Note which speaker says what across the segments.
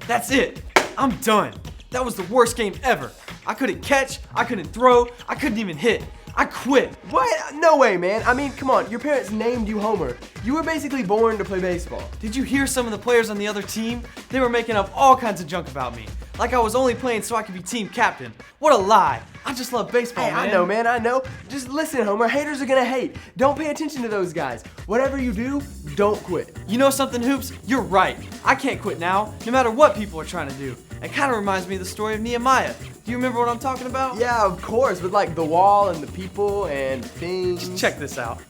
Speaker 1: That's it. I'm done. That was the worst game ever. I couldn't catch, I couldn't throw, I couldn't even hit. I quit.
Speaker 2: What? No way, man. I mean, come on. Your parents named you Homer. You were basically born to play baseball.
Speaker 1: Did you hear some of the players on the other team? They were making up all kinds of junk about me. Like I was only playing so I could be team captain. What a lie. I just love baseball,
Speaker 2: Hey,
Speaker 1: man.
Speaker 2: I know. Just listen, Homer. Haters are gonna hate. Don't pay attention to those guys. Whatever you do, don't quit.
Speaker 1: You know something, Hoops? You're right. I can't quit now, no matter what people are trying to do. It kind of reminds me of the story of Nehemiah. Do you remember what I'm talking about?
Speaker 2: Yeah, of course, with like the wall and the people and things.
Speaker 1: Just check this out.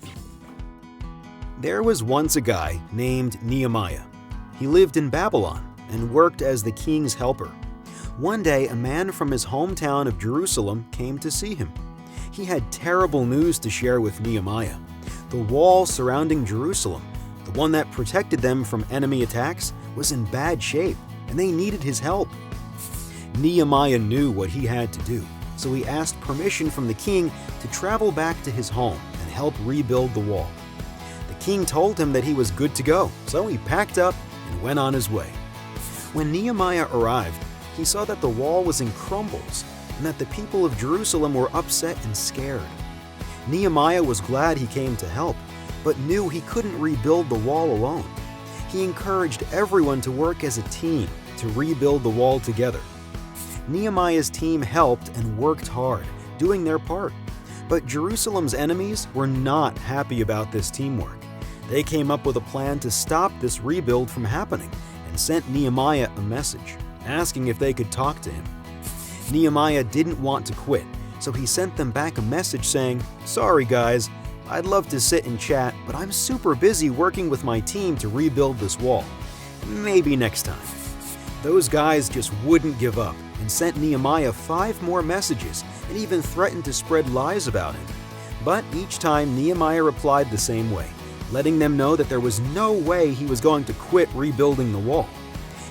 Speaker 3: There was once a guy named Nehemiah. He lived in Babylon and worked as the king's helper. One day, a man from his hometown of Jerusalem came to see him. He had terrible news to share with Nehemiah. The wall surrounding Jerusalem, the one that protected them from enemy attacks, was in bad shape, and they needed his help. Nehemiah knew what he had to do, so he asked permission from the king to travel back to his home and help rebuild the wall. The king told him that he was good to go, so he packed up and went on his way. When Nehemiah arrived, he saw that the wall was in crumbles and that the people of Jerusalem were upset and scared. Nehemiah was glad he came to help, but knew he couldn't rebuild the wall alone. He encouraged everyone to work as a team to rebuild the wall together. Nehemiah's team helped and worked hard, doing their part. But Jerusalem's enemies were not happy about this teamwork. They came up with a plan to stop this rebuild from happening and sent Nehemiah a message, asking if they could talk to him. Nehemiah didn't want to quit, so he sent them back a message saying, "Sorry guys, I'd love to sit and chat, but I'm super busy working with my team to rebuild this wall. Maybe next time." Those guys just wouldn't give up and sent Nehemiah 5 more messages and even threatened to spread lies about him. But each time Nehemiah replied the same way, letting them know that there was no way he was going to quit rebuilding the wall.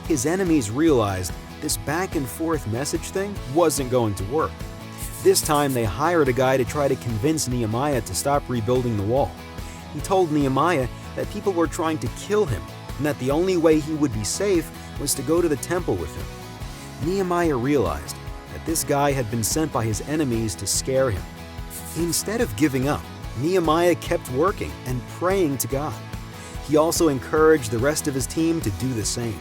Speaker 3: His enemies realized this back and forth message thing wasn't going to work. This time they hired a guy to try to convince Nehemiah to stop rebuilding the wall. He told Nehemiah that people were trying to kill him and that the only way he would be safe was to go to the temple with him. Nehemiah realized that this guy had been sent by his enemies to scare him. Instead of giving up, Nehemiah kept working and praying to God. He also encouraged the rest of his team to do the same.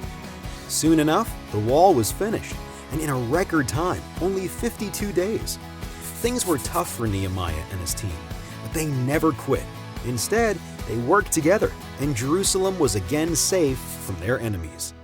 Speaker 3: Soon enough, the wall was finished, and in a record time, only 52 days. Things were tough for Nehemiah and his team, but they never quit. Instead, they worked together, and Jerusalem was again safe from their enemies.